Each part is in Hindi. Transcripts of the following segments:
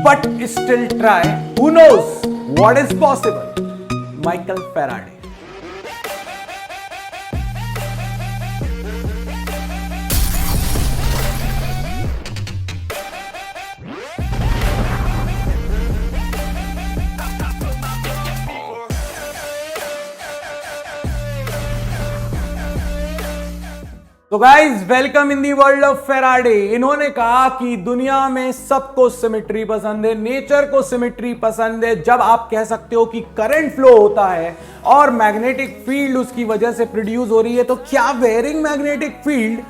but still try. Who knows what is possible? Michael Faraday. तो guys welcome in the world of Faraday. इन्होंने कहा कि दुनिया में सबको सिमेट्री पसंद है, नेचर को सिमेट्री पसंद है। जब आप कह सकते हो कि करंट फ्लो होता है और मैग्नेटिक फील्ड उसकी वजह से प्रोड्यूस हो रही है, तो क्या wearing magnetic field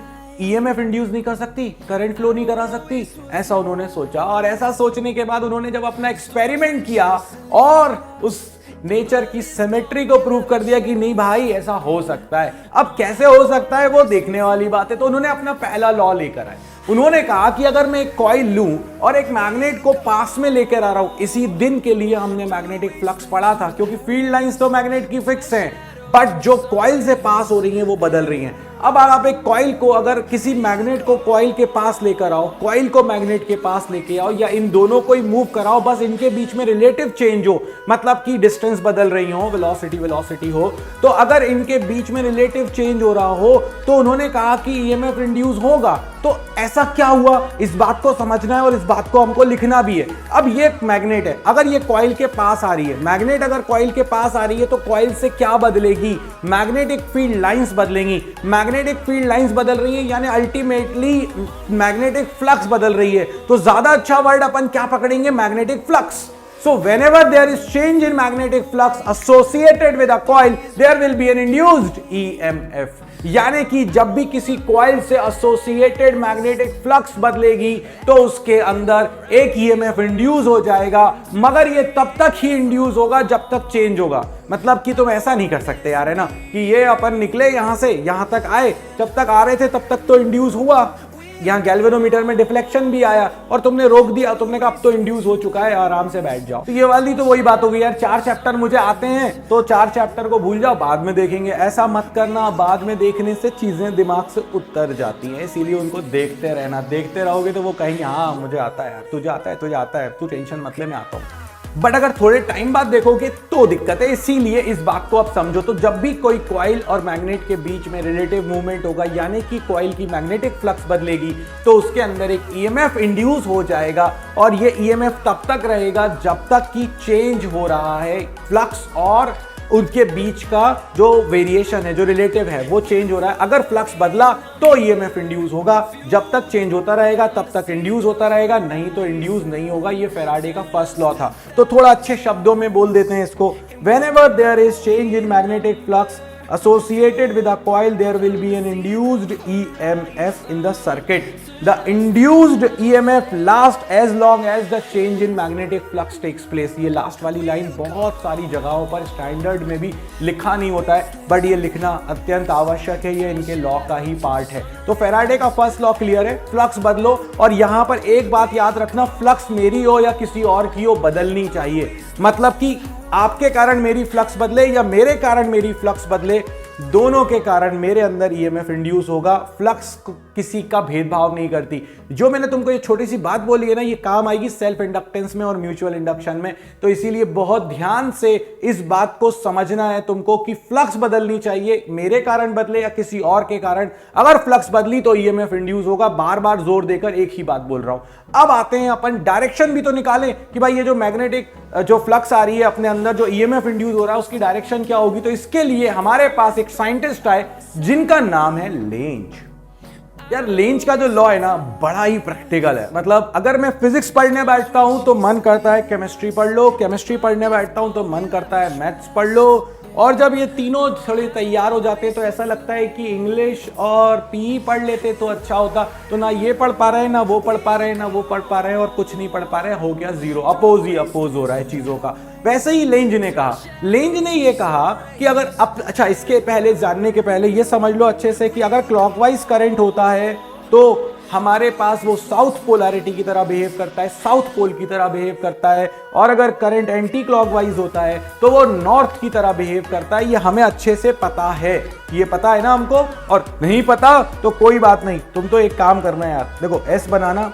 EMF induce नहीं कर सकती, करंट फ्लो नहीं करा सकती? ऐसा उन्होंने सोचा, और ऐसा सोचने के बाद उन्होंने जब अपना एक्सपेरिमेंट किया और उस नेचर की सिमेट्री को प्रूव कर दिया कि नहीं भाई ऐसा हो सकता है। अब कैसे हो सकता है वो देखने वाली बात है। तो उन्होंने अपना पहला लॉ लेकर आए। उन्होंने कहा कि अगर मैं एक कॉइल लूं और एक मैग्नेट को पास में लेकर आ रहा हूं, इसी दिन के लिए हमने मैग्नेटिक फ्लक्स पढ़ा था, क्योंकि फील्ड लाइंस तो मैग्नेट की फिक्स हैं, बट जो कॉइल से पास हो रही हैं वो बदल रही हैं। अब आप एक कॉइल को, अगर किसी मैग्नेट को कॉइल के पास लेकर आओ, कॉइल को मैग्नेट के पास लेके आओ, या इन दोनों को ही मूव कराओ, बस इनके बीच में रिलेटिव चेंज हो, मतलब कि डिस्टेंस बदल रही हो, वेलोसिटी हो, तो अगर इनके बीच में रिलेटिव चेंज हो रहा हो तो उन्होंने कहा कि ईएमएफ इंड्यूस होगा। तो ऐसा क्या हुआ, इस बात को समझना है और इस बात को हमको लिखना भी है। अब ये मैग्नेट है, अगर ये कॉइल के पास आ रही है, मैग्नेट अगर कॉइल के पास आ रही है तो कॉइल से क्या बदलेगी? मैग्नेटिक फील्ड लाइंस बदलेंगी। मैग्नेटिक फील्ड लाइंस बदल रही है यानी अल्टीमेटली मैग्नेटिक फ्लक्स बदल रही है। तो ज्यादा अच्छा वर्ड अपन क्या पकड़ेंगे? Magnetic flux. So whenever there is change in magnetic flux associated with a coil, there will be an induced EMF. यानी कि जब भी किसी कॉइल से एसोसिएटेड मैग्नेटिक फ्लक्स बदलेगी तो उसके अंदर एक ईएमएफ इंड्यूस हो जाएगा, मगर ये तब तक ही इंड्यूस होगा जब तक चेंज होगा। मतलब कि तुम ऐसा नहीं कर सकते यार, है ना, कि ये अपन निकले यहां से यहां तक आए, जब तक आ रहे थे तब तक तो इंड्यूस हुआ, यहाँ गैल्वेनोमीटर में डिफ्लेक्शन भी आया और तुमने रोक दिया, तुमने कहा अब तो इंड्यूस हो चुका है, आराम से बैठ जाओ। तो ये वाली तो वही बात हो गई यार, 4 चैप्टर मुझे आते हैं तो 4 चैप्टर को भूल जाओ, बाद में देखेंगे। ऐसा मत करना, बाद में देखने से चीजें दिमाग से उतर जाती हैं, इसीलिए उनको देखते रहना। देखते रहोगे तो वो कहेंगे हाँ मुझे आता है यार, तुझे आता है, तू टेंशन मत ले, मैं आता हूँ। बट अगर थोड़े टाइम बाद देखोगे तो दिक्कत है। इसीलिए इस बात को आप समझो। तो जब भी कोई कॉइल और मैग्नेट के बीच में रिलेटिव मूवमेंट होगा, यानी कि कॉइल की मैग्नेटिक फ्लक्स बदलेगी, तो उसके अंदर एक ईएमएफ इंड्यूस हो जाएगा, और ये ईएमएफ तब तक रहेगा जब तक कि चेंज हो रहा है फ्लक्स और उनके बीच का जो वेरिएशन है, जो रिलेटिव है, वो चेंज हो रहा है। अगर फ्लक्स बदला तो ईएमएफ इंड्यूस होगा, जब तक चेंज होता रहेगा तब तक इंड्यूस होता रहेगा, नहीं तो इंड्यूस नहीं होगा। ये फेराडे का फर्स्ट लॉ था। तो थोड़ा अच्छे शब्दों में बोल देते हैं इसको। Whenever there is change in magnetic flux associated with a coil, there will be an induced EMF in the circuit. The induced EMF lasts as long as the change in magnetic flux takes place. ये लास्ट वाली लाइन बहुत सारी जगहों पर स्टैंडर्ड में भी लिखा नहीं होता है, बट ये लिखना अत्यंत आवश्यक है, ये इनके लॉ का ही पार्ट है। तो फेराडे का फर्स्ट लॉ क्लियर है, फ्लक्स बदलो। और यहां पर एक बात याद रखना, फ्लक्स मेरी हो या किसी और की हो, बदलनी चाहिए। मतलब कि आपके कारण मेरी फ्लक्स बदले या मेरे कारण मेरी फ्लक्स बदले, दोनों के कारण मेरे अंदर ईएमएफ इंड्यूस होगा। फ्लक्स किसी का भेदभाव नहीं करती। जो मैंने तुमको ये छोटी सी बात बोली है ना, ये काम आएगी सेल्फ इंडक्टेंस में और म्यूचुअल इंडक्शन में। तो इसीलिए बहुत ध्यान से इस बात को समझना है तुमको कि फ्लक्स बदलनी चाहिए, मेरे कारण बदले या किसी और के कारण। अगर फ्लक्स बदली तो ईएमएफ इंड्यूस होगा। बार बार जोर देकर एक ही बात बोल रहा हूं। अब आते हैं अपन डायरेक्शन भी तो निकालें कि भाई ये जो मैग्नेटिक जो फ्लक्स आ रही है अपने अंदर, जो ईएमएफ इंड्यूस हो रहा है, उसकी डायरेक्शन क्या होगी। तो इसके लिए हमारे पास एक साइंटिस्ट आए जिनका नाम है लेंज। यार लेंज का जो लॉ है ना, बड़ा ही प्रैक्टिकल है। मतलब अगर मैं फिजिक्स पढ़ने बैठता हूं तो मन करता है केमिस्ट्री पढ़ लो, केमिस्ट्री पढ़ने बैठता हूं तो मन करता है मैथ्स पढ़ लो, और जब ये तीनों थोड़े तैयार हो जाते हैं तो ऐसा लगता है कि इंग्लिश और पीई पढ़ लेते तो अच्छा होता। तो ना ये पढ़ पा रहे हैं, ना वो पढ़ पा रहे हैं, ना वो पढ़ पा रहे हैं, और कुछ नहीं पढ़ पा रहे हैं। हो गया जीरो, अपोज ही अपोज हो रहा है चीजों का। वैसे ही लेंज ने कहा, लेंज ने ये कहा कि अगर अच्छा, इसके पहले जानने के पहले ये समझ लो अच्छे से कि अगर क्लॉकवाइज करंट होता है तो हमारे पास वो साउथ पोलैरिटी की तरह बिहेव करता है, साउथ पोल की तरह बिहेव करता है, और अगर करंट एंटी क्लॉकवाइज होता है तो वो नॉर्थ की तरह बिहेव करता है। ये हमें अच्छे से पता है, ये पता है ना हमको। और नहीं पता तो कोई बात नहीं, तुम तो एक काम करना यार, देखो एस बनाना,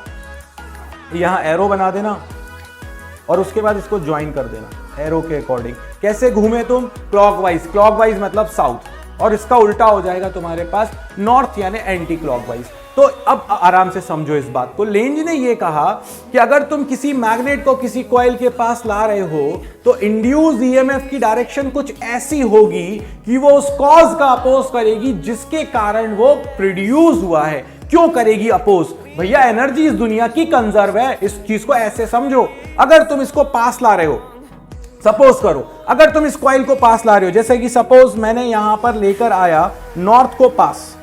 यहां एरो बना देना, और उसके बाद इसको ज्वाइन कर देना एरो के अकॉर्डिंग। कैसे घूमे तुम? क्लॉकवाइज। क्लॉकवाइज मतलब साउथ, और इसका उल्टा हो जाएगा तुम्हारे पास नॉर्थ यानी एंटी क्लॉकवाइज। तो अब आराम से समझो इस बात को। लेंज ने यह कहा कि अगर तुम किसी मैग्नेट को किसी कॉइल के पास ला रहे हो तो इंड्यूस ईएमएफ की डायरेक्शन कुछ ऐसी होगी कि वो उस कॉज का अपोज करेगी जिसके कारण वो प्रोड्यूस हुआ है। क्यों करेगी अपोज? भैया एनर्जी इस दुनिया की कंजर्व है, इस चीज को ऐसे समझो। अगर तुम इसको पास ला रहे हो, सपोज करो अगर तुम इस कॉइल को पास ला रहे हो, जैसे कि सपोज मैंने यहां पर लेकर आया नॉर्थ को पास।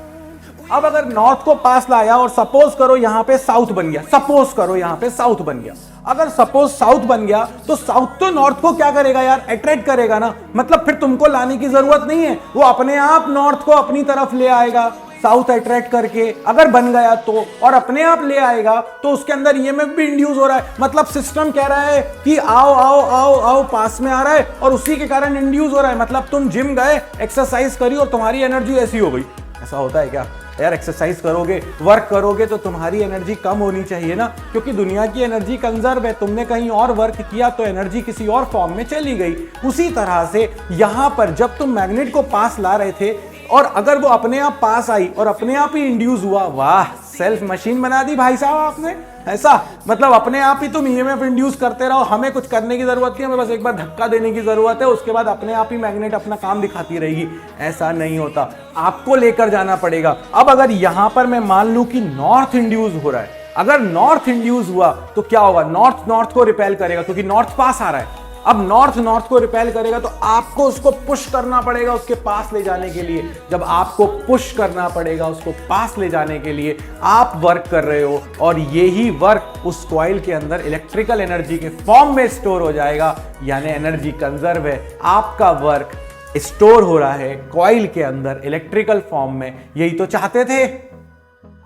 अब अगर नॉर्थ को पास लाया और सपोज करो यहां पे साउथ बन गया, सपोज करो यहां पे साउथ बन गया। अगर सपोज साउथ बन गया तो साउथ तो नॉर्थ को क्या करेगा यार? अट्रैक्ट करेगा ना। मतलब फिर तुमको लाने की जरूरत नहीं है, वो अपने आप नॉर्थ को अपनी तरफ ले आएगा साउथ अट्रैक्ट करके, अगर बन गया तो, और अपने आप ले आएगा तो उसके अंदर ईएमएफ भी इंड्यूस हो रहा है। मतलब सिस्टम कह रहा है कि आओ आओ आओ आओ, पास में आ रहा है और उसी के कारण इंड्यूस हो रहा है। मतलब तुम जिम गए, एक्सरसाइज करी और तुम्हारी एनर्जी ऐसी हो गई। ऐसा होता है क्या यार? एक्सरसाइज करोगे, वर्क करोगे तो तुम्हारी एनर्जी कम होनी चाहिए ना, क्योंकि दुनिया की एनर्जी कंजर्व है। तुमने कहीं और वर्क किया तो एनर्जी किसी और फॉर्म में चली गई। उसी तरह से यहां पर जब तुम मैग्नेट को पास ला रहे थे और अगर वो अपने आप पास आई और अपने आप ही इंड्यूस हुआ, वाह सेल्फ मशीन बना दी भाई साहब आपने। ऐसा मतलब अपने आप ही तुम ईएमएफ इंड्यूस करते रहो, हमें कुछ करने की जरूरत नहीं, हमें बस एक बार धक्का देने की जरूरत है, उसके बाद अपने आप ही मैग्नेट अपना काम दिखाती रहेगी। ऐसा नहीं होता, आपको लेकर जाना पड़ेगा। अब अगर यहां पर मैं मान लूं कि नॉर्थ इंड्यूस हो रहा है, अगर नॉर्थ इंड्यूस हुआ तो क्या होगा? नॉर्थ नॉर्थ को रिपेल करेगा क्योंकि नॉर्थ पास आ रहा है। अब नॉर्थ नॉर्थ को रिपेल करेगा तो आपको उसको पुश करना पड़ेगा उसके पास ले जाने के लिए। जब आपको पुश करना पड़ेगा उसको पास ले जाने के लिए, आप वर्क कर रहे हो और यही वर्क उस कॉइल के अंदर इलेक्ट्रिकल एनर्जी के फॉर्म में स्टोर हो जाएगा, यानी एनर्जी कंजर्व है। आपका वर्क स्टोर हो रहा है कॉइल के अंदर इलेक्ट्रिकल फॉर्म में। यही तो चाहते थे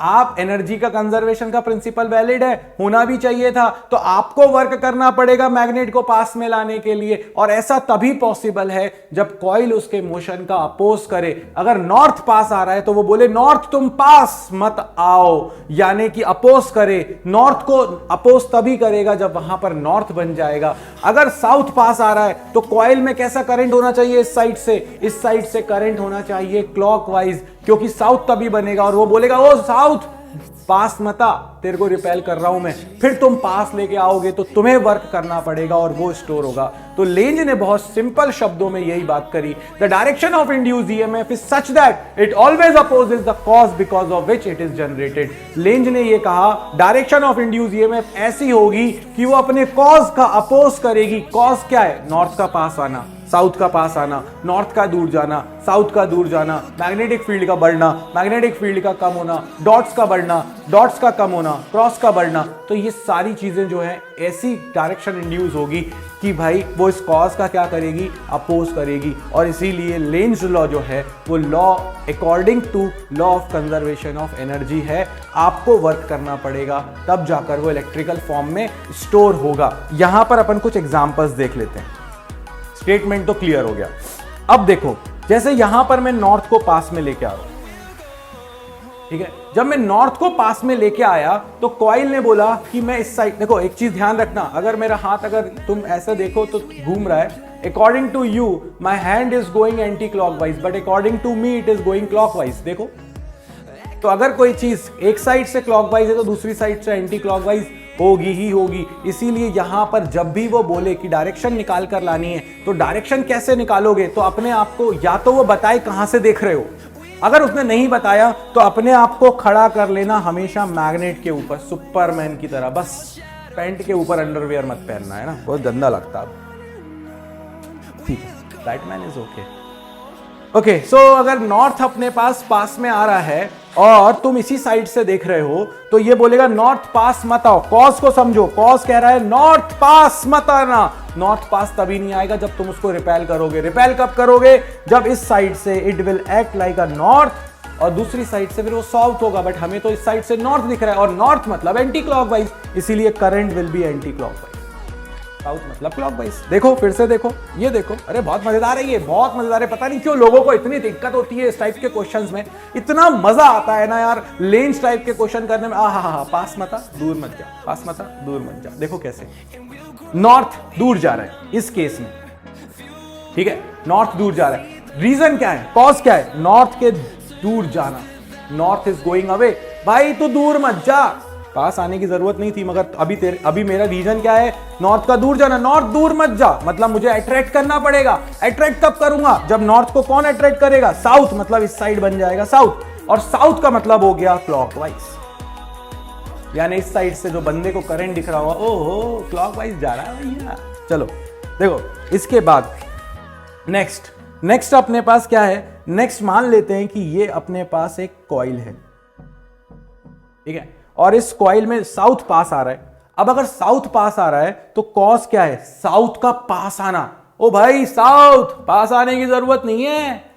आप। एनर्जी का कंजर्वेशन का प्रिंसिपल वैलिड है, होना भी चाहिए था। तो आपको वर्क करना पड़ेगा मैग्नेट को पास में लाने के लिए, और ऐसा तभी पॉसिबल है जब कॉइल उसके मोशन का अपोज करे। अगर नॉर्थ पास आ रहा है तो वो बोले नॉर्थ तुम पास मत आओ, यानी कि अपोज करे। नॉर्थ को अपोज तभी करेगा जब वहां पर नॉर्थ बन जाएगा। अगर साउथ पास आ रहा है तो कॉइल में कैसा करंट होना चाहिए? इस साइड से, इस साइड से करंट होना चाहिए क्लॉकवाइज, क्योंकि साउथ तभी बनेगा। और वो बोलेगा ओ साउथ पास मत आ, तेरे को रिपेल कर रहा हूं मैं। फिर तुम पास लेके आओगे तो तुम्हें वर्क करना पड़ेगा और वो स्टोर होगा। तो लेंज ने बहुत सिंपल शब्दों में यही बात करी, the direction of induced EMF is such that it always opposes the cause because of which it is generated. Length ने ये कहा डायरेक्शन ऑफ इंड्यूस्ड ईएमएफ ऐसी होगी कि वो अपने कॉज का अपोज करेगी। कॉज क्या है? नॉर्थ का पास आना, साउथ का पास आना, नॉर्थ का दूर जाना, साउथ का दूर जाना, मैग्नेटिक फील्ड का बढ़ना, मैग्नेटिक फील्ड का कम होना, डॉट्स का बढ़ना, डॉट्स का कम होना, क्रॉस का बढ़ना। तो ये सारी चीजें जो है ऐसी डायरेक्शन इंड्यूस होगी कि भाई वो इस कॉज का क्या करेगी? अपोज करेगी। और इसीलिए लेंज लॉ जो है वो law according to law of conservation of energy है। आपको वर्क करना पड़ेगा तब जाकर वो इलेक्ट्रिकल फॉर्म में स्टोर होगा। यहां पर अपन कुछ एग्जांपल्स देख लेते हैं। स्टेटमेंट तो क्लियर हो गया। अब देखो, जैसे यहां पर मैं नॉर्थ को पास में लेके आ रहा हूं, ठीक है। जब मैं नॉर्थ को पास में लेके आया तो कॉइल ने बोला कि मैं इस साइड, देखो एक चीज ध्यान रखना, अगर मेरा हाथ अगर तुम ऐसे देखो तो घूम रहा है। According to you my hand is going anti clockwise, but according to me it is going clockwise. देखो, तो अगर कोई चीज एक साइड से क्लॉकवाइज है तो दूसरी साइड से एंटी क्लॉकवाइज होगी ही होगी। इसीलिए यहां पर जब भी वो बोले कि डायरेक्शन निकाल कर लानी है तो डायरेक्शन कैसे निकालोगे? तो अपने आप को या तो वो बताए कहां से देख रहे हो, अगर उसने नहीं बताया तो अपने आप को खड़ा कर लेना हमेशा मैग्नेट के ऊपर, सुपरमैन की तरह। बस पैंट के ऊपर अंडरवियर मत पहनना, है ना, बहुत गंदा लगता है। ठीक है, बैटमैन इज ओके। ओके, सो अगर नॉर्थ अपने पास में आ रहा है और तुम इसी साइड से देख रहे हो तो ये बोलेगा नॉर्थ पास मत आओ। कॉज को समझो, कॉज कह रहा है नॉर्थ पास मत आना। नॉर्थ पास तभी नहीं आएगा जब तुम उसको रिपेल करोगे। रिपेल कब करोगे? जब इस साइड से it will act like a north और दूसरी साइड से फिर वो साउथ होगा। बट हमें तो इस साइड से नॉर्थ दिख रहा है और नॉर्थ मतलब एंटी क्लॉकवाइज, इसीलिए current will be anti clockwise. South मतलब क्लॉकवाइज। देखो फिर से देखो, ये देखो, अरे बहुत मजेदार है, ये बहुत मजेदार है। पता नहीं क्यों लोगों को इतनी दिक्कत होती है इस टाइप के क्वेश्चंस में, इतना मजा आता है ना यार लेंस टाइप के क्वेश्चन करने में। हा पास मत आ दूर मत जा, पास मत आ दूर मत जा। देखो कैसे नॉर्थ दूर जा रहा है इस केस में, ठीक है, नॉर्थ दूर जा रहा है। रीजन क्या है, कॉज क्या है, नॉर्थ के दूर जाना, नॉर्थ इज गोइंग अवे। भाई तू दूर मत जा, पास आने की जरूरत नहीं थी, मगर अभी मेरा रीजन क्या है, नॉर्थ का दूर जाना। नॉर्थ दूर मत जा मतलब मुझे अट्रैक्ट करना पड़ेगा। अट्रैक्ट कब करूंगा, जब नॉर्थ को कौन अट्रैक्ट करेगा, साउथ, मतलब इस साइड बन जाएगा साउथ, और साउथ का मतलब हो गया क्लॉकवाइज, यानी इस साइड से जो बंदे को करंट दिख रहा होगा, ओहो क्लॉकवाइज जा रहा है भैया। चलो देखो इसके बाद नेक्स्ट अपने पास क्या है, नेक्स्ट मान लेते हैं कि ये अपने पास एक कॉइल है, ठीक है, और इस कॉइल में साउथ पास आ रहा है। अब अगर साउथ पास आ रहा है तो कॉज क्या है, साउथ का पास आना। ओ भाई साउथ पास आने की जरूरत नहीं है,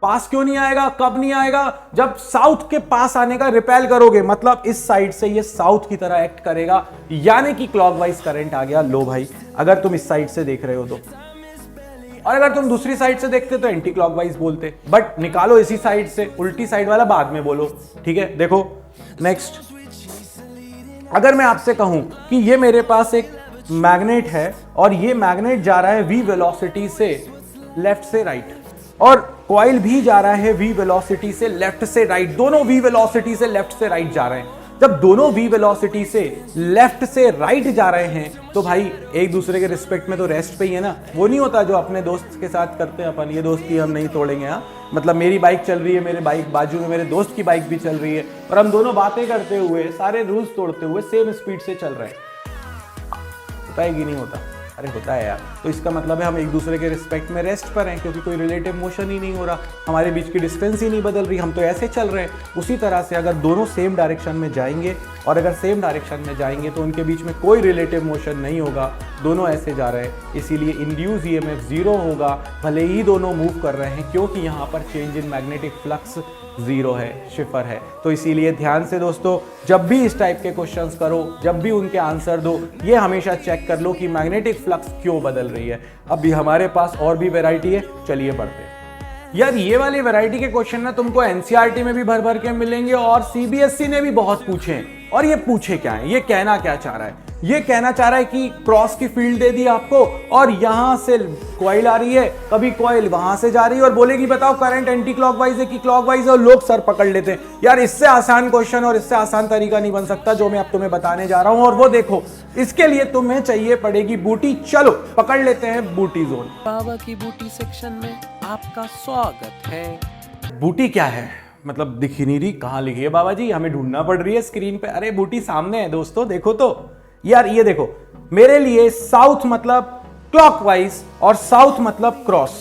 पास क्यों नहीं आएगा, कब नहीं आएगा, जब साउथ के पास आने का रिपेल करोगे, मतलब इस साइड से ये साउथ की तरह एक्ट करेगा, यानी कि क्लॉकवाइज करंट आ गया। लो भाई अगर तुम इस साइड से देख रहे हो तो, और अगर तुम दूसरी साइड से देखते तो एंटी क्लॉकवाइज बोलते, बट निकालो इसी साइड से, उल्टी साइड वाला बाद में बोलो, ठीक है। देखो नेक्स्ट, अगर मैं आपसे कहूं कि ये मेरे पास एक मैग्नेट है और ये मैग्नेट जा रहा है v वेलोसिटी से लेफ्ट से राइट, और कॉइल भी जा रहा है v वेलोसिटी से लेफ्ट से राइट, दोनों v वेलोसिटी से लेफ्ट से राइट जा रहे हैं। जब दोनों v वेलोसिटी से लेफ्ट से राइट जा रहे हैं तो भाई एक दूसरे के रिस्पेक्ट में तो रेस्ट पे ही है ना। वो नहीं होता जो अपने दोस्त के साथ करते हैं अपन, ये दोस्ती हम नहीं तोड़ेंगे। हाँ मतलब मेरी बाइक चल रही है, मेरे बाइक बाजू में मेरे दोस्त की बाइक भी चल रही है, और हम दोनों बातें करते हुए सारे रूल्स तोड़ते हुए सेम स्पीड से चल रहे हैं, होता है कि नहीं होता, अरे होता है यार। तो इसका मतलब है हम एक दूसरे के रिस्पेक्ट में रेस्ट पर हैं, क्योंकि कोई रिलेटिव मोशन ही नहीं हो रहा, हमारे बीच की डिस्टेंस ही नहीं बदल रही, हम तो ऐसे चल रहे हैं। उसी तरह से अगर दोनों सेम डायरेक्शन में जाएंगे, और अगर सेम डायरेक्शन में जाएंगे तो उनके बीच में कोई रिलेटिव मोशन नहीं होगा, दोनों ऐसे जा रहे हैं, इसीलिए इंड्यूस ईएमएफ जीरो होगा, भले ही दोनों मूव कर रहे हैं, क्योंकि यहाँ पर change in magnetic flux zero है, शिफर है। तो इसीलिए ध्यान से दोस्तों, जब भी इस टाइप के क्वेश्चंस करो, जब भी उनके आंसर दो, ये हमेशा चेक कर लो कि मैग्नेटिक फ्लक्स क्यों बदल रही है। अभी हमारे पास और भी वैरायटी है, चलिए पढ़ते हैं। यार ये वाली वैरायटी के क्वेश्चन ना तुमको एनसीईआरटी में भी भर भर के मिलेंगे, और सीबीएसई ने भी बहुत पूछे हैं। और ये पूछे क्या है, ये कहना क्या चाह रहा है, ये कहना चाह रहा है कि क्रॉस की फील्ड दे दी आपको, और यहां से कॉइल आ रही है, कभी कॉइल वहां से जा रही है, और बोलेगी बताओ करंट एंटी क्लॉकवाइज है कि क्लॉकवाइज है, और लोग सर पकड़ लेते हैं। यार इससे आसान क्वेश्चन और इससे आसान तरीका नहीं बन सकता जो मैं अब तुम्हें बताने जा रहा हूं, और वो देखो इसके लिए तुम्हें चाहिए पड़ेगी बूटी। चलो पकड़ लेते हैं बूटी जोन। बाबा की बूटी सेक्शन में आपका स्वागत है। बूटी क्या है, मतलब दिख ही नहीं रही, कहां लिखी है बाबा जी, हमें ढूंढना पड़ रही है स्क्रीन पे। अरे बूटी सामने है दोस्तों, देखो तो यार, ये देखो मेरे लिए साउथ मतलब क्लॉकवाइज और साउथ मतलब क्रॉस।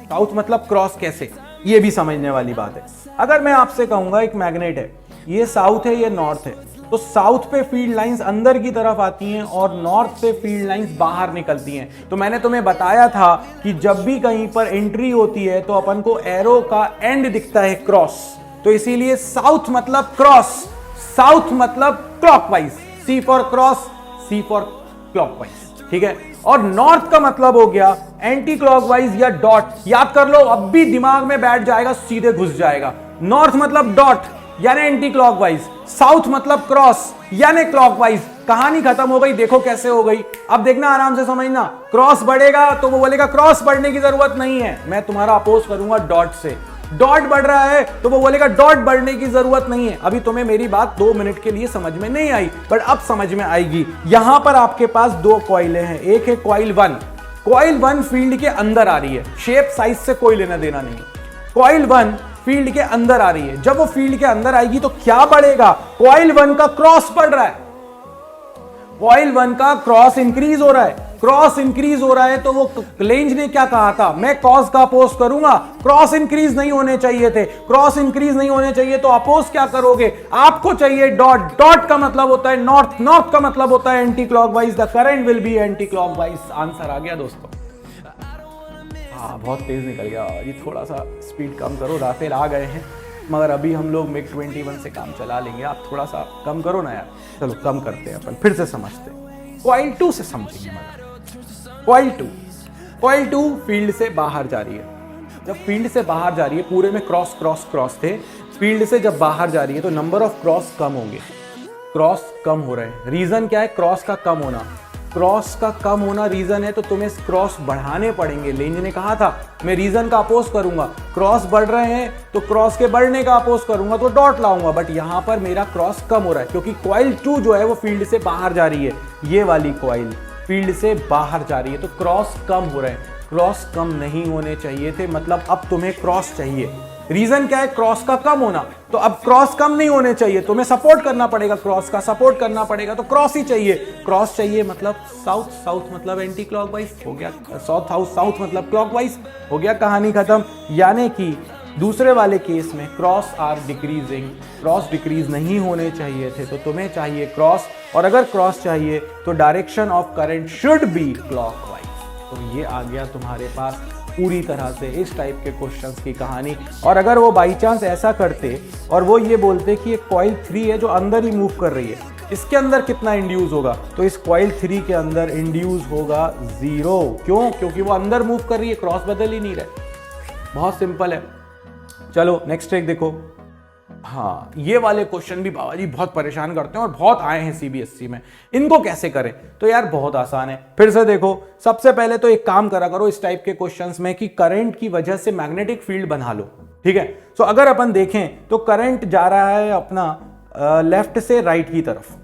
साउथ मतलब क्रॉस कैसे, ये भी समझने वाली बात है। अगर मैं आपसे कहूंगा एक मैग्नेट है, ये साउथ है ये नॉर्थ है, तो साउथ पे फील्ड लाइंस अंदर की तरफ आती हैं और नॉर्थ पे फील्ड लाइंस बाहर निकलती हैं। तो मैंने तुम्हें बताया था कि जब भी कहीं पर एंट्री होती है तो अपन को एरो का एंड दिखता है क्रॉस, तो इसीलिए साउथ मतलब क्रॉस, साउथ मतलब clockwise, C for cross, C for clockwise, ठीक है। और नॉर्थ का मतलब हो गया एंटी क्लॉकवाइज या डॉट, याद कर लो, अब भी दिमाग में बैठ जाएगा, सीधे घुस जाएगा। नॉर्थ मतलब डॉट यानी एंटी क्लॉकवाइज, साउथ मतलब क्रॉस यानी क्लॉकवाइज। कहानी खत्म हो गई, देखो कैसे हो गई। अब देखना, आराम से समझना, क्रॉस बढ़ेगा तो वो बोलेगा क्रॉस बढ़ने की जरूरत नहीं है, मैं तुम्हारा अपोज करूंगा डॉट से। डॉट बढ़ रहा है तो वो बोलेगा डॉट बढ़ने की जरूरत नहीं है। अभी तुम्हें मेरी बात 2 मिनट के लिए समझ में नहीं आई, बट अब समझ में आएगी। यहां पर आपके पास 2 कॉइलें हैं, एक है कॉइल 1, कॉइल 1 फील्ड के अंदर आ रही है, शेप साइज से कोई लेना देना नहीं। कॉइल 1 फील्ड के अंदर आ रही है, जब वो फील्ड के अंदर आएगी तो क्या बढ़ेगा, कॉइल 1 का क्रॉस बढ़ रहा है, कॉइल 1 का क्रॉस इंक्रीज हो रहा है। क्रॉस इंक्रीज हो रहा है तो वो लेंज ने क्या कहा था, मैं कॉस का अपोज करूंगा, क्रॉस इंक्रीज नहीं होने चाहिए थे, क्रॉस इंक्रीज नहीं होने चाहिए तो अपोज क्या करोगे, आपको चाहिए डॉट। डॉट का मतलब होता है नॉर्थ, नॉर्थ का मतलब होता है anti clockwise, the current will be anti clockwise. Answer आ गया दोस्तों। हाँ बहुत तेज निकल गया, ये थोड़ा सा स्पीड कम करो, राफेल आ गए हैं, मगर अभी हम लोग मिग 21 से काम चला लेंगे, आप थोड़ा सा कम करो ना यार। चलो कम करते हैं अपन, फिर से समझते हैं, कॉइल 2 से समझेंगे। मगर कॉइल टू फील्ड से बाहर जा रही है। जब फील्ड से बाहर जा रही है, पूरे में क्रॉस क्रॉस क्रॉस थे, फील्ड से जब बाहर जा रही है तो नंबर ऑफ क्रॉस कम होंगे, क्रॉस कम हो रहे हैं। रीजन क्या है क्रॉस का कम होना? क्रॉस का कम होना रीजन है तो तुम्हें क्रॉस बढ़ाने पड़ेंगे। लेंज ने कहा था मैं रीजन का अपोज करूंगा, क्रॉस बढ़ रहे हैं तो क्रॉस के बढ़ने का अपोज करूंगा तो डॉट लाऊंगा, बट यहां पर मेरा क्रॉस कम हो रहा है क्योंकि कॉइल 2 जो है वो फील्ड से बाहर जा रही है। ये वाली कॉइल फील्ड से बाहर जा रही है तो क्रॉस कम हो रहे हैं। क्रॉस कम नहीं होने चाहिए थे, मतलब अब तुम्हें क्रॉस चाहिए। रीजन क्या है क्रॉस का कम होना, तो अब क्रॉस कम नहीं होने चाहिए, तुम्हें सपोर्ट करना पड़ेगा, क्रॉस का सपोर्ट करना पड़ेगा तो क्रॉस ही चाहिए। क्रॉस चाहिए मतलब साउथ, साउथ मतलब एंटी क्लॉकवाइज हो गया, साउथ साउथ मतलब क्लॉकवाइज हो गया, कहानी खत्म। यानी कि दूसरे वाले केस में cross are decreasing, cross decrease नहीं होने चाहिए थे तो तुम्हें चाहिए क्रॉस, और अगर क्रॉस चाहिए तो direction of current should be clockwise. तो ये आ गया तुम्हारे पास पूरी तरह से इस टाइप के क्वेश्चंस की कहानी। और अगर वो बाई चांस ऐसा करते और वो ये बोलते कि एक कॉइल 3 है जो अंदर ही मूव कर रही है, इसके अंदर कितना इंड्यूस होगा, तो इस कॉइल 3 के अंदर इंड्यूस होगा 0। क्यों? क्योंकि वो अंदर मूव कर रही है, क्रॉस बदल ही नहीं रहे। बहुत सिंपल है। चलो नेक्स्ट एक देखो। हाँ, ये वाले क्वेश्चन भी बाबा जी बहुत परेशान करते हैं और बहुत आए हैं सीबीएसई में, इनको कैसे करें? तो यार बहुत आसान है। फिर से देखो, सबसे पहले तो एक काम करा करो इस टाइप के क्वेश्चंस में कि करंट की वजह से मैग्नेटिक फील्ड बना लो, ठीक है। सो अगर अपन देखें तो करंट जा रहा है अपना लेफ्ट से राइट की तरफ।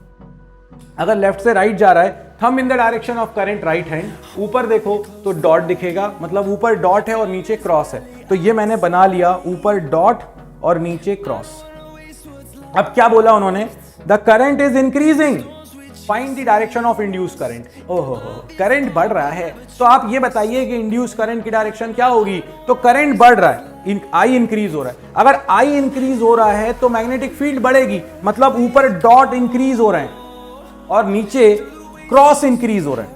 अगर लेफ्ट से राइट जा रहा है, thumb in the direction of current right hand, ऊपर देखो तो डॉट दिखेगा, मतलब ऊपर डॉट है और नीचे क्रॉस है। तो ये मैंने बना लिया, ऊपर डॉट और नीचे क्रॉस। अब क्या बोला उन्होंने? The current is increasing, find the direction of induce current. ओहो, करंट बढ़ रहा है तो आप ये बताइए कि इंड्यूस करंट की डायरेक्शन क्या होगी? तो करंट बढ़ रहा है, आई इंक्रीज हो रहा है। अगर आई इंक्रीज हो रहा है तो मैग्नेटिक फील्ड बढ़ेगी, मतलब ऊपर डॉट इंक्रीज हो रहे हैं और नीचे क्रॉस इंक्रीज हो रहा है।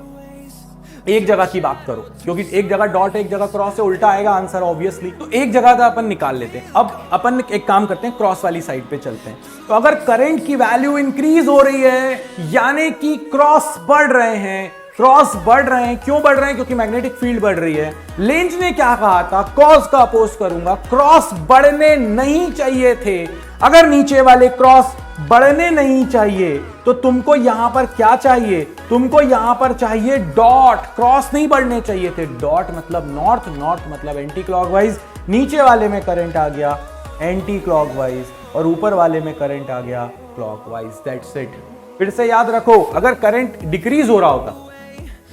एक जगह की बात करो, क्योंकि एक जगह डॉट एक जगह क्रॉस है, उल्टा आएगा आंसर ऑब्वियसली। तो एक जगह का अपन निकाल लेते हैं। अब अपन एक काम करते हैं, क्रॉस वाली साइड पे चलते हैं। तो अगर करंट की वैल्यू इंक्रीज हो रही है यानी कि क्रॉस बढ़ रहे हैं, क्रॉस बढ़ रहे हैं। क्यों बढ़ रहे हैं? क्योंकि मैग्नेटिक फील्ड बढ़ रही है। लेंज ने क्या कहा था? कॉज का अपोज करूंगा, क्रॉस बढ़ने नहीं चाहिए थे। अगर नीचे वाले क्रॉस बढ़ने नहीं चाहिए तो तुमको यहां पर क्या चाहिए? तुमको यहां पर चाहिए डॉट, क्रॉस नहीं बढ़ने चाहिए थे। डॉट मतलब नॉर्थ, नॉर्थ मतलब एंटी क्लॉकवाइज। नीचे वाले में करंट आ गया एंटी क्लॉकवाइज और ऊपर वाले में करंट आ गया क्लॉकवाइज। That's it. फिर से याद रखो, अगर करंट डिक्रीज हो रहा होता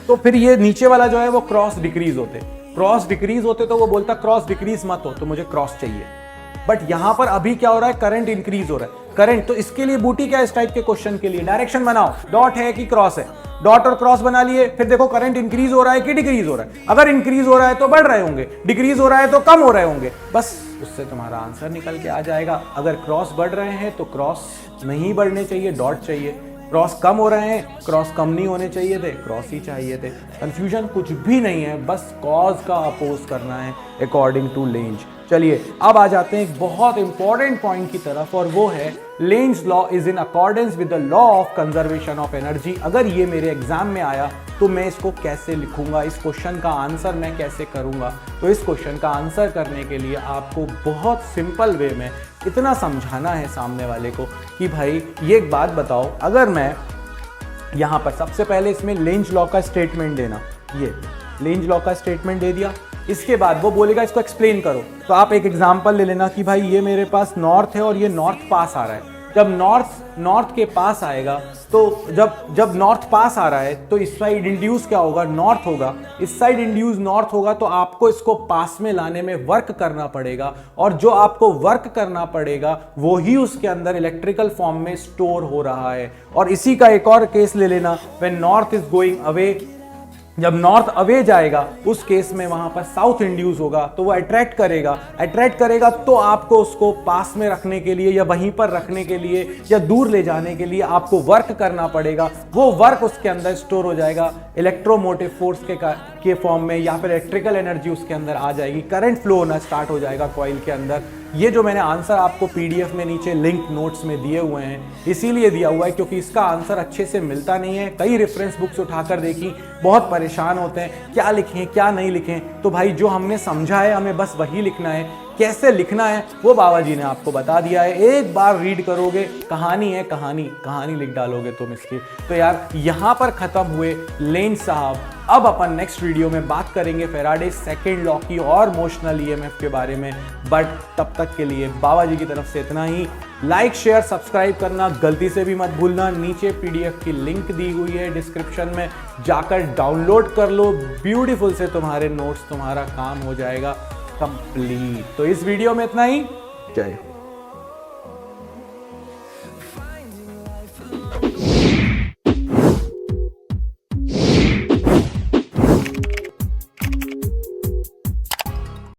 तो फिर ये नीचे वाला जो है वो क्रॉस डिक्रीज होते, क्रॉस डिक्रीज होते तो वो बोलता क्रॉस डिक्रीज मत हो, तो मुझे क्रॉस चाहिए। बट यहां पर अभी क्या हो रहा है? करंट इंक्रीज हो रहा है, करंट। तो इसके लिए बूटी क्या है इस टाइप के क्वेश्चन के लिए? डायरेक्शन बनाओ, डॉट है कि क्रॉस है। डॉट और क्रॉस बना लिए, फिर देखो करंट इंक्रीज हो रहा है कि डिक्रीज हो रहा है। अगर इंक्रीज हो रहा है तो बढ़ रहे होंगे, डिक्रीज हो रहा है तो कम हो रहे होंगे, बस उससे तुम्हारा आंसर निकल के आ जाएगा। अगर क्रॉस बढ़ रहे हैं तो क्रॉस नहीं बढ़ने चाहिए, डॉट चाहिए। क्रॉस कम हो रहे हैं, क्रॉस कम नहीं होने चाहिए थे, क्रॉस ही चाहिए थे। कंफ्यूजन कुछ भी नहीं है, बस कॉज का अपोज करना है अकॉर्डिंग टू लेंज। चलिए अब आ जाते हैं एक बहुत इंपॉर्टेंट पॉइंट की तरफ, और वो है Lenz law is in accordance with the law of conservation of energy. अगर ये मेरे एग्जाम में आया तो मैं इसको कैसे लिखूंगा, इस क्वेश्चन का आंसर मैं कैसे करूंगा? तो इस क्वेश्चन का आंसर करने के लिए आपको बहुत सिंपल वे में इतना समझाना है सामने वाले को कि भाई ये एक बात बताओ, अगर मैं यहां पर सबसे पहले इसमें लेंज लॉ का स्टेटमेंट देना, ये लेंज लॉ का स्टेटमेंट दे दिया, इसके बाद वो बोलेगा इसको एक्सप्लेन करो। तो आप एक एग्जांपल ले लेना कि भाई ये मेरे पास नॉर्थ है और ये नॉर्थ पास आ रहा है। जब नॉर्थ के पास आएगा तो जब नॉर्थ पास आ रहा है तो इस साइड इंड्यूस क्या होगा? नॉर्थ होगा। इस साइड इंड्यूस नॉर्थ होगा तो आपको इसको पास में लाने में वर्क करना पड़ेगा, और जो आपको वर्क करना पड़ेगा वो ही उसके अंदर इलेक्ट्रिकल फॉर्म में स्टोर हो रहा है। और इसी का एक और केस ले लेना, when north is going away, जब नॉर्थ अवे जाएगा उस केस में वहां पर साउथ इंड्यूस होगा तो वो अट्रैक्ट करेगा तो आपको उसको पास में रखने के लिए या वहीं पर रखने के लिए या दूर ले जाने के लिए आपको वर्क करना पड़ेगा। वो वर्क उसके अंदर स्टोर हो जाएगा इलेक्ट्रोमोटिव फोर्स के फॉर्म में, या फिर इलेक्ट्रिकल एनर्जी उसके अंदर आ जाएगी, करंट फ्लो होना स्टार्ट हो जाएगा कॉइल के अंदर। ये जो मैंने आंसर आपको पीडीएफ में नीचे लिंक नोट्स में दिए हुए हैं, इसीलिए दिया हुआ है क्योंकि इसका आंसर अच्छे से मिलता नहीं है। कई रेफरेंस बुक्स उठाकर देखी, बहुत परेशान होते हैं क्या लिखें क्या नहीं लिखें। तो भाई जो हमने समझा है हमें बस वही लिखना है, कैसे लिखना है वो बाबा जी ने आपको बता दिया है। एक बार रीड करोगे, कहानी है कहानी लिख डालोगे तुम इसकी। तो यार यहां पर खत्म हुए लेंज साहब। अब अपन नेक्स्ट वीडियो में बात करेंगे फैराडे सेकंड लॉ की और मोशनल ईएमएफ के बारे में। बट तब तक के लिए बाबा जी की तरफ से इतना ही। लाइक शेयर सब्सक्राइब करना गलती से भी मत भूलना। नीचे पीडीएफ की लिंक दी हुई है डिस्क्रिप्शन में, जाकर डाउनलोड कर लो। ब्यूटीफुल से तुम्हारे नोट्स, तुम्हारा काम हो जाएगा कंप्लीट। तो इस वीडियो में इतना ही। जय हो।